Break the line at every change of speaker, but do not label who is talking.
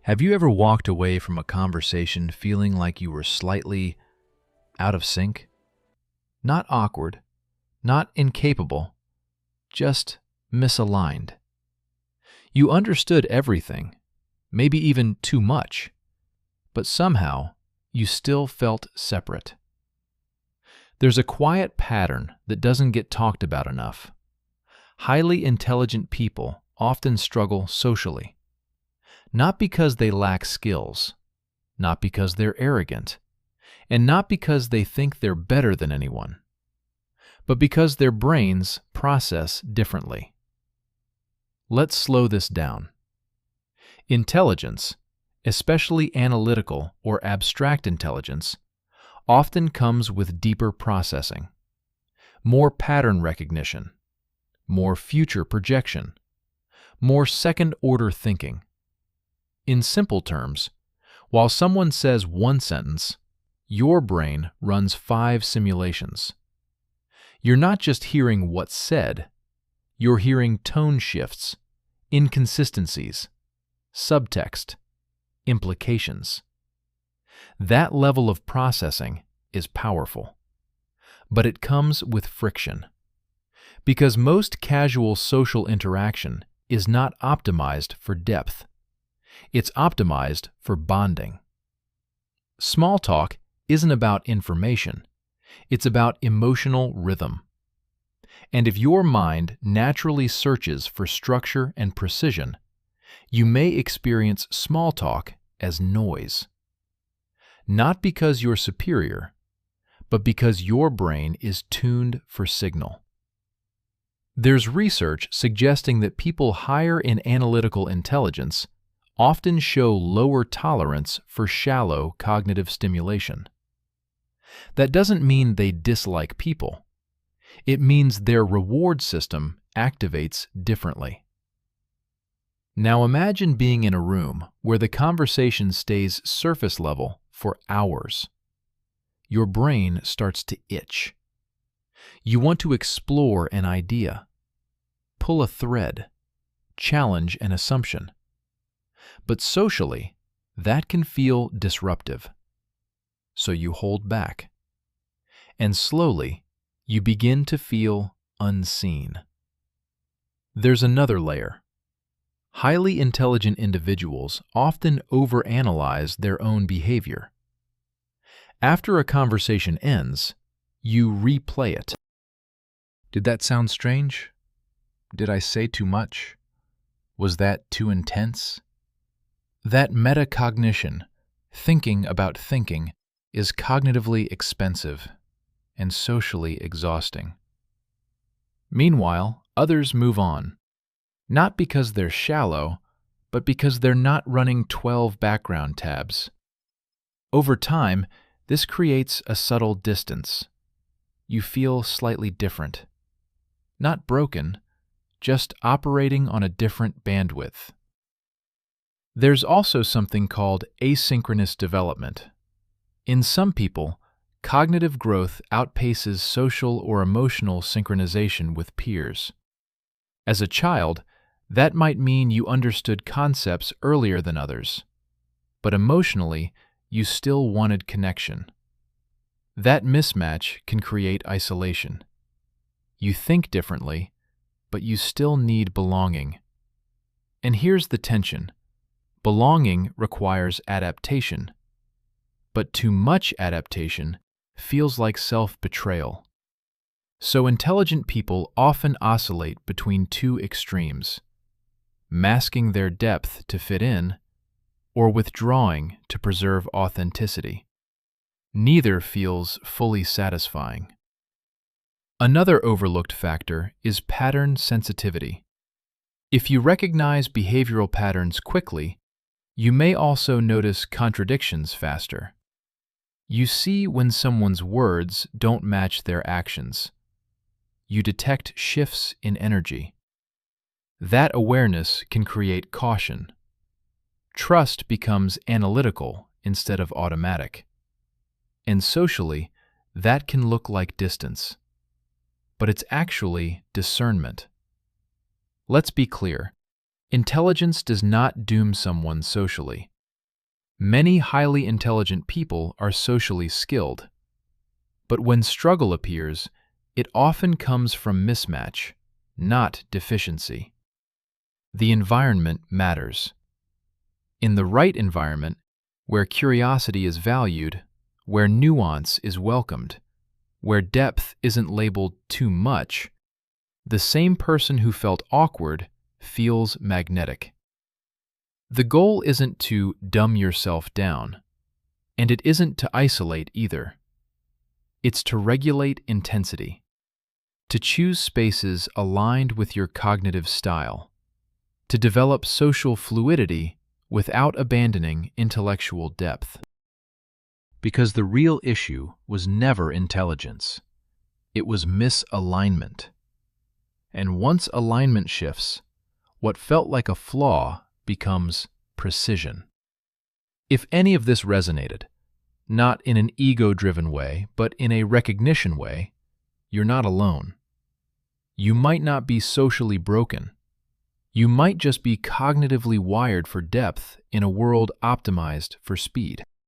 Have you ever walked away from a conversation feeling like you were slightly out of sync? Not awkward, not incapable, just misaligned. You understood everything, maybe even too much, but somehow you still felt separate. There's a quiet pattern that doesn't get talked about enough. Highly intelligent people often struggle socially. Not because they lack skills, not because they're arrogant, and not because they think they're better than anyone, but because their brains process differently. Let's slow this down. Intelligence, especially analytical or abstract intelligence, often comes with deeper processing, more pattern recognition, more future projection, more second-order thinking. In simple terms, while someone says one sentence, your brain runs 5 simulations. You're not just hearing what's said, you're hearing tone shifts, inconsistencies, subtext, implications. That level of processing is powerful, but it comes with friction. Because most casual social interaction is not optimized for depth. It's optimized for bonding. Small talk isn't about information. It's about emotional rhythm. And if your mind naturally searches for structure and precision, you may experience small talk as noise. Not because you're superior, but because your brain is tuned for signal. There's research suggesting that people higher in analytical intelligence often show lower tolerance for shallow cognitive stimulation. That doesn't mean they dislike people. It means their reward system activates differently. Now imagine being in a room where the conversation stays surface level for hours. Your brain starts to itch. You want to explore an idea, pull a thread, challenge an assumption. But socially, that can feel disruptive. So you hold back. And slowly, you begin to feel unseen. There's another layer. Highly intelligent individuals often overanalyze their own behavior. After a conversation ends, you replay it. Did that sound strange? Did I say too much? Was that too intense? That meta-cognition, thinking about thinking, is cognitively expensive and socially exhausting. Meanwhile, others move on, not because they're shallow, but because they're not running 12 background tabs. Over time, this creates a subtle distance. You feel slightly different. Not broken, just operating on a different bandwidth. There's also something called asynchronous development. In some people, cognitive growth outpaces social or emotional synchronization with peers. As a child, that might mean you understood concepts earlier than others, but emotionally, you still wanted connection. That mismatch can create isolation. You think differently, but you still need belonging. And here's the tension. Belonging requires adaptation, but too much adaptation feels like self-betrayal. So intelligent people often oscillate between 2 extremes, masking their depth to fit in or withdrawing to preserve authenticity. Neither feels fully satisfying. Another overlooked factor is pattern sensitivity. If you recognize behavioral patterns quickly, you may also notice contradictions faster. You see when someone's words don't match their actions. You detect shifts in energy. That awareness can create caution. Trust becomes analytical instead of automatic. And socially, that can look like distance. But it's actually discernment. Let's be clear. Intelligence does not doom someone socially. Many highly intelligent people are socially skilled, but when struggle appears, it often comes from mismatch, not deficiency. The environment matters. In the right environment, where curiosity is valued, where nuance is welcomed, where depth isn't labeled too much, the same person who felt awkward feels magnetic. The goal isn't to dumb yourself down, and it isn't to isolate either. It's to regulate intensity, to choose spaces aligned with your cognitive style, to develop social fluidity without abandoning intellectual depth. Because the real issue was never intelligence. It was misalignment. And once alignment shifts, what felt like a flaw becomes precision. If any of this resonated, not in an ego-driven way, but in a recognition way, you're not alone. You might not be socially broken. You might just be cognitively wired for depth in a world optimized for speed.